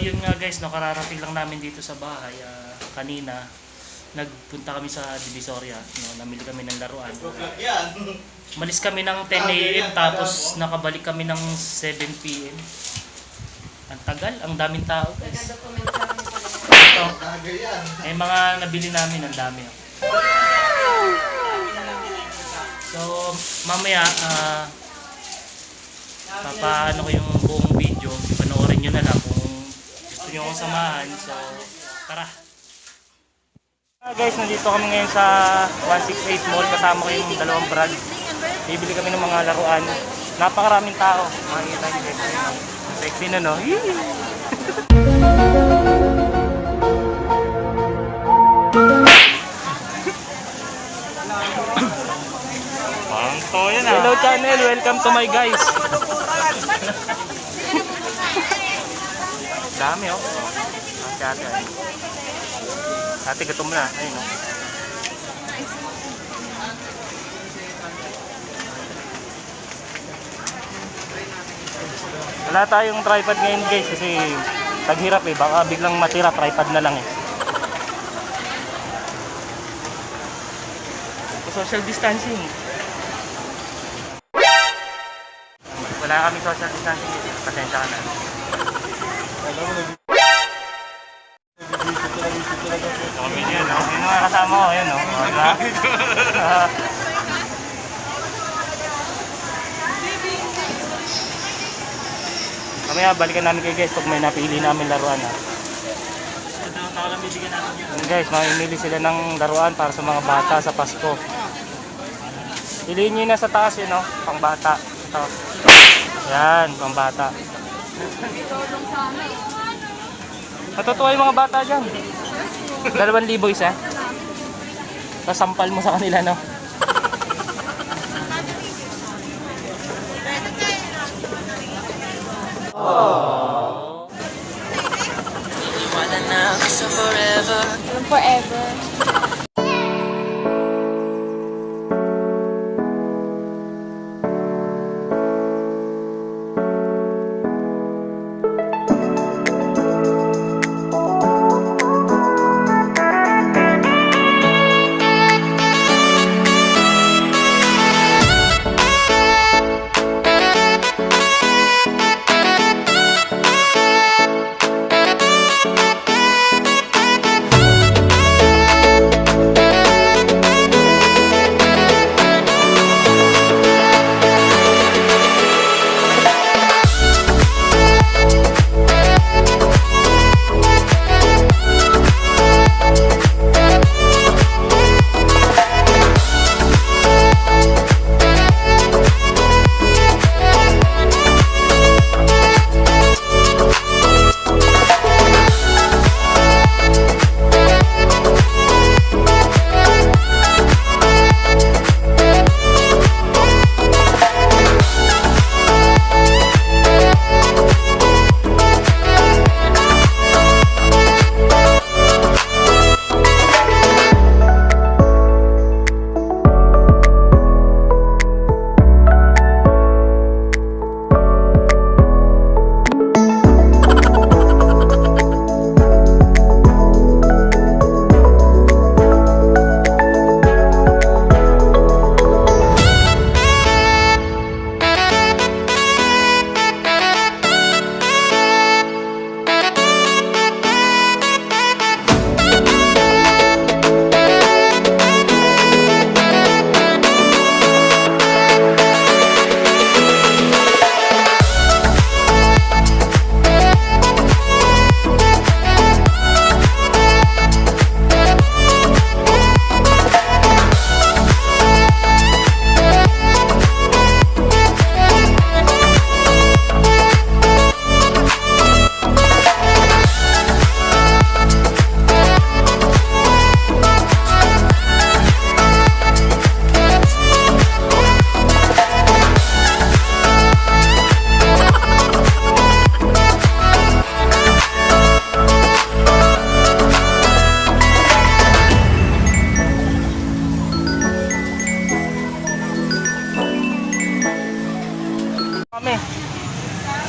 yun nga guys, no, kararating lang namin dito sa bahay. Kanina, nagpunta kami sa Divisoria. No, namili kami ng laruan. Malis kami ng 10 AM tapos nakabalik kami ng 7 PM. Ang tagal, ang daming tao guys. Ito, may mga nabili namin, ang dami. So, mamaya, papaano ko yung buong video. Panoorin nyo na lang kung gusto nyo akong samahan. So, tara! Guys, nandito kami ngayon sa 168 Mall. Kasama ko yung dalawang brand. Bibili kami ng mga laruan. Napakaraming tao. Makikita nyo guys. Sexy na, no? Hello channel, welcome to my guys. Dami oh. Ate. Ate gutom na, ayun oh. Wala tayong tripod ngayon guys kasi taghirap eh, baka biglang matira, tripod na lang eh. Social distancing. Wala kami social distancing, pasensya ka na. Kami dyan, no? Sino nga kasama ko? Ayan, no? Wala. Mamaya, balikan namin kayo guys pag may napili namin laruan. Guys, mamimili sila ng laruan para sa mga bata sa Pasko. Piliin nyo na sa taas yun, no? Pang bata. Ito. Yan, pang bata. Matutuwa yung mga bata dyan. 2,000 isa. Kasampal mo sa kanila, no? Aww. Forever.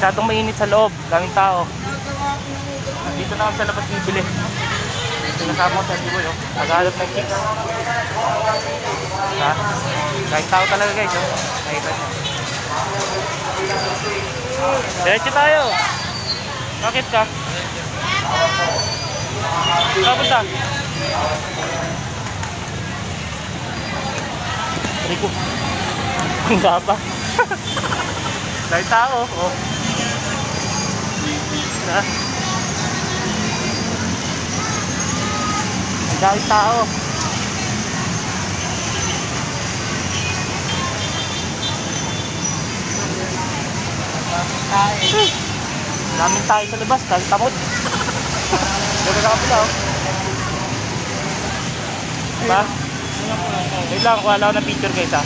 Masyadong mainit sa loob, daming tao. Dito na kami sa labas bibili. Sinasama ko sa Diboy, oh. Naghahanap ng chicks. Ha? Kahit tao talaga guys, oh. Nakita nyo. Diretso tayo. Bakit ka? Kapunta? Rico. Ang gapa. Dahil tao, oh. Ha? Ang dahil tao. Daming tayo sa labas, dahil tamot. Dito na kapila, oh. Diba? Wait lang, wala ako ng picture guys, ha.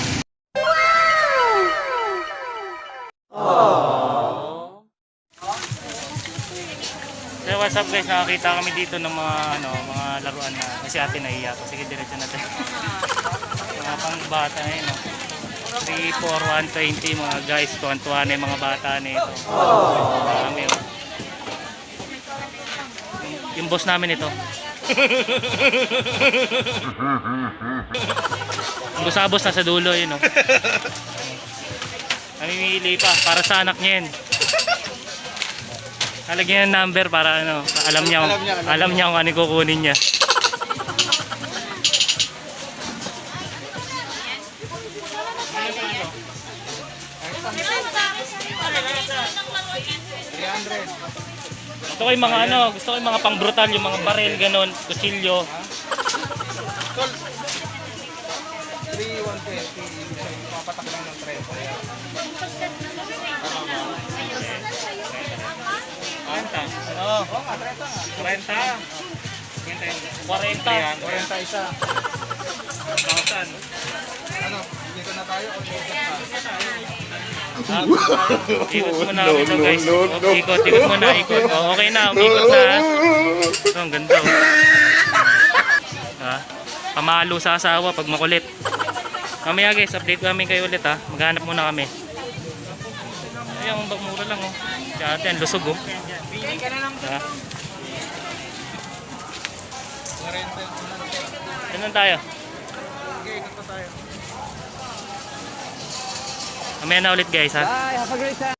So what's up guys, nakakita kami dito ng mga mga laruan na kasi ate nahiya ko. Sige, diretso natin. Mga pang bata na yun, no? 3, 4, 120 mga guys, tuwan-tuwa na yung mga bata nito. Marami, oh. Yung boss namin ito. Ang busabos na sa dulo yun, no? Namimili pa para sa anak niya yun. Halagyan ng number para ano, alam niya kung ano kukunin niya. Gusto ko yung mga gusto ko yung mga pang brutal, yung mga baril ganon, kutsilyo. 3,120, papatak lang ng 30. 40. Oo, nga, 30 nga. 40. 40 isa. 1,000. Ano, dito na tayo o dito na? Ikot muna kami ito guys. Ikot muna, ikot. Oh, okay na, umikot na. Ito, ang ganda. Oh. Ha? Pamalo sa asawa pag makulit. Mamaya guys, update kami kayo ulit, ha. Maghanap muna kami. Ayan, mura lang, oh. Si ate, ang lusog, oh. Ha? Ganun tayo. Sige, ikot na tayo. Mamaya na ulit guys, ha. Bye, have a great time.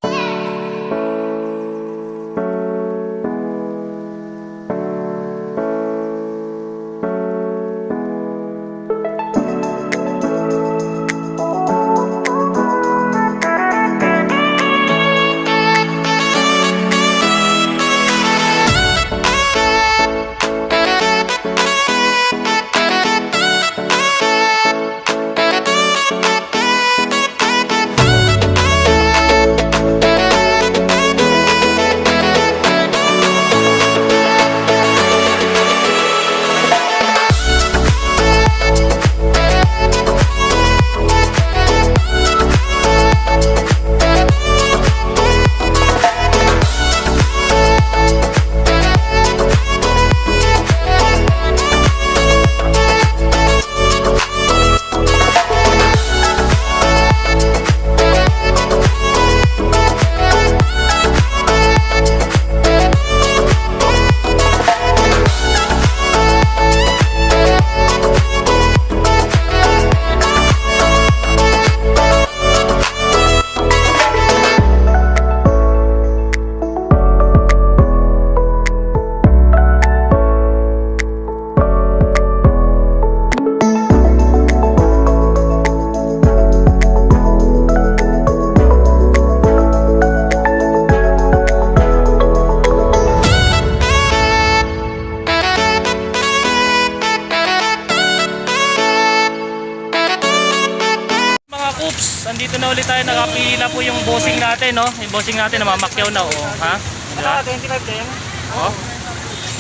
Nandito na ulit tayo, nakapila po yung bossing natin, no? Yung bossing natin namamakyaw na, oh. Ha? Diba? 25 din. Oh.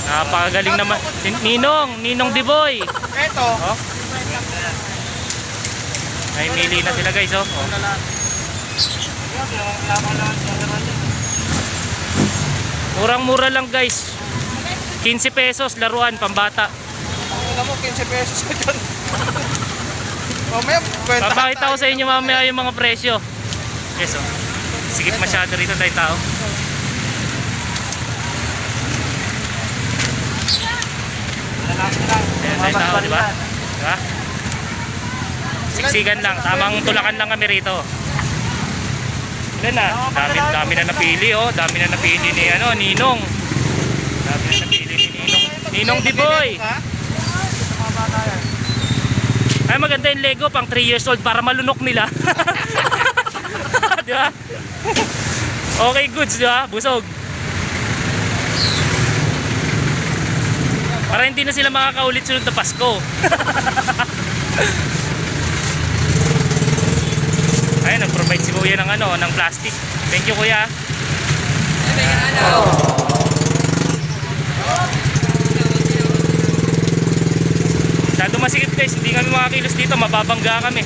Napakagaling naman. Ninong Diboy. Eto. Oh. Ay, mili na sila guys, oh. Oh. Murang-mura lang guys. 15 pesos laruan pambata. Alam mo, 15 pesos ko dyan. Mamaya, kwenta. Papakita ko sa inyo mamaya yung mga presyo. Yes, oh. Sigit masyado rito tayo tao. Ayan, tayo tao, di ba? Diba? Siksikan lang, tamang tulakan lang kami rito. Ilan na? Dami na napili, oh. Dami na napili ni Ninong. Dami na napili ni Ninong. Ninong Diboy. Ay, maganda yung Lego pang 3 years old para malunok nila. Di ba? Okay, goods, di ba? Busog. Para hindi na sila makakaulit sunod na Pasko. Ay, nag-provide si Kuya ng ng plastic. Thank you, Kuya. Masyado masikip guys, hindi kami makakilos dito, mababangga kami.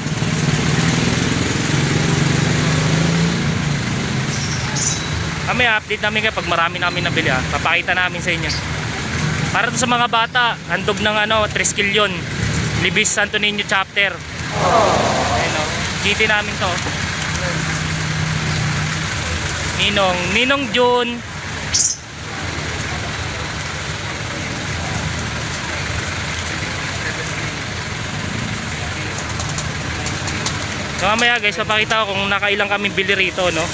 Kami update namin kayo pag marami namin nabili papakita namin sa inyo. Para to sa mga bata, handog ng 3 skill yun. Libis Santo Niño chapter. Ayun o, GT namin to. Ninong June. So mamaya guys, papakita ko kung nakailang kami bili rito, no.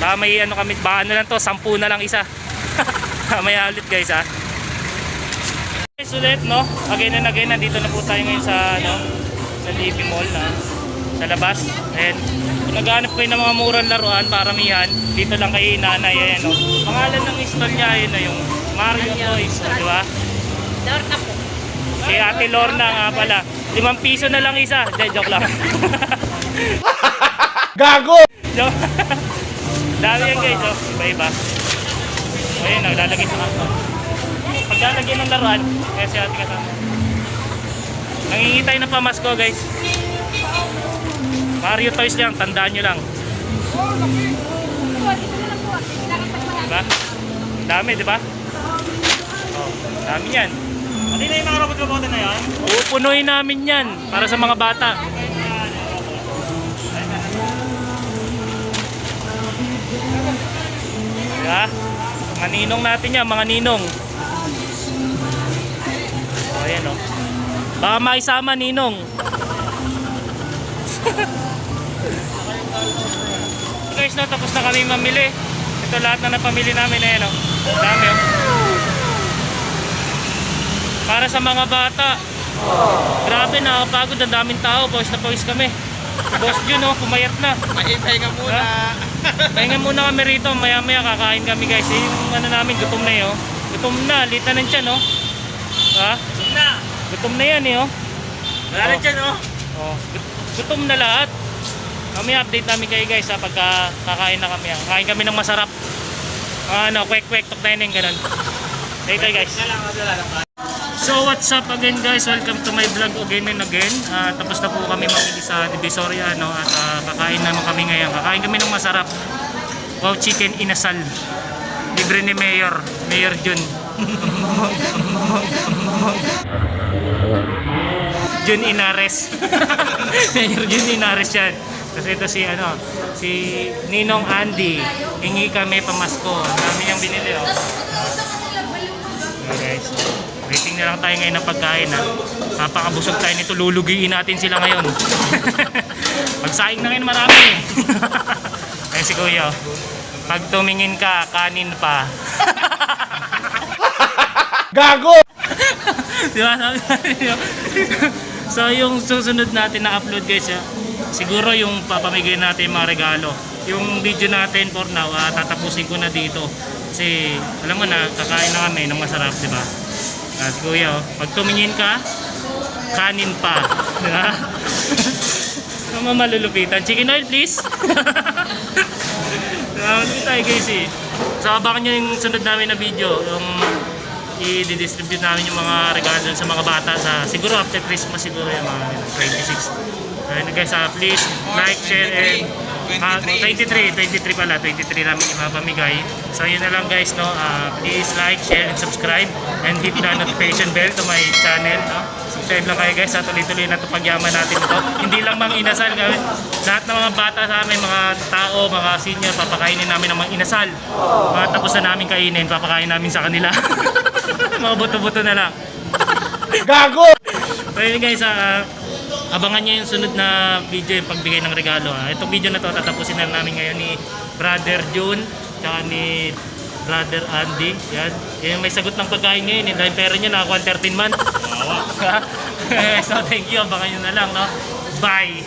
Baka may kami, baka lang to, 10 na lang isa. Mamaya ulit guys guys, ulit, no. Again and again, nandito na po tayo ngayon sa sa DB Mall na sa labas. And kung naghahanap kayo ng mga murang laruan, paramihan dito lang kay nanay. Ayan, no. Pangalan ng stall niya, ayun na yung Mario Toys, di ba? Lorna po. Kay Ate Lorna nga pala. 5 piso na lang isa. Joke lang. Gago! Joke. Dami yan guys, oh. Iba-iba. Ayun, naglalagay sa kanto. Paglalagay ng laruan, kaya si ate kasama. Nangingitay ng pamasko guys. Mario Toys lang, tandaan nyo lang. Diba? Dami, diba? Oh, dami yan. Hindi na yung mga robot-robot na yan? Pupunuin namin yan para sa mga bata. Diba? Mga ninong natin yan, mga ninong. O, ayan o. Baka maisama ninong. Guys, no, tapos na kami mamili. Ito lahat na napamili namin. Ayan o. Dami o. Para sa mga bata. Grabe, nakapagod. Ang daming tao. Pawis na pawis kami. Boss Jun, pumayat na. Pahinga muna. Pahinga muna kami rito. Maya maya kakain kami guys. Yung namin, gutom na yun. Gutom na. Lita ng tiyan, ha? Gutom na. Gutom na yan, wala na tiyan, gutom na lahat. Kami update namin kayo guys, pagka kakain na kami. Kakain kami ng masarap. Kwek-kwek, tok na yun, ganun. Later guys. So what's up again guys, welcome to my vlog again and again. Tapos na po kami mamili sa Divisoria, at kakain naman kami ngayon. Kakain kami ng masarap. Wow, chicken inasal. Libre ni Mayor Jun. Jun Inares. Mayor Jun Inares yan. Tapos ito si Ninong Andy. Hingi kami pamasko. Ang dami niyang binili Okay guys, waiting na lang tayo ngayon ng pagkain Napakabusog tayo nito, lulugiin natin sila ngayon. Magsaing na ngayon marami. Ayun si Kuya, pag tumingin ka, kanin pa. Gago! Diba? So yung susunod natin na upload guys, siguro yung papamigay natin mga regalo. Yung video natin for now, tatapusin ko na dito. Kasi alam mo na, kakain na kami ng masarap, diba? Si Kuya, pag tumingin ka, kanin pa. Diba? Mga malulupitan. Chicken oil please. Dito tayo guys So abangan nyo yung sunod namin na video. Yung i-distribute namin yung mga regalo sa mga bata siguro after Christmas siguro yung mga 26. Ayun guys, please like, share, and 23 pala, 23 namin ipapamigay. So yun na lang guys, please like, share, and subscribe, and hit the notification bell to my channel, Subscribe lang kayo guys, tuloy-tuloy na ito pagyaman natin ito. Hindi lang mga inasal, lahat ng mga bata sa amin, mga tao, mga senior, papakainin namin ng mga inasal. Mga tapos na namin kainin, papakain namin sa kanila. Mga buto-buto na lang. Gago! So yun guys, abangan nyo yung sunod na video, yung pagbigay ng regalo. Itong video na to, tatapusin na namin ngayon ni Brother June, tsaka ni Brother Andy. Yan. Yung may sagot ng pagkain ngayon, dahil pera nyo, nakakuha 13 months. So thank you, abangan nyo na lang, no? Bye!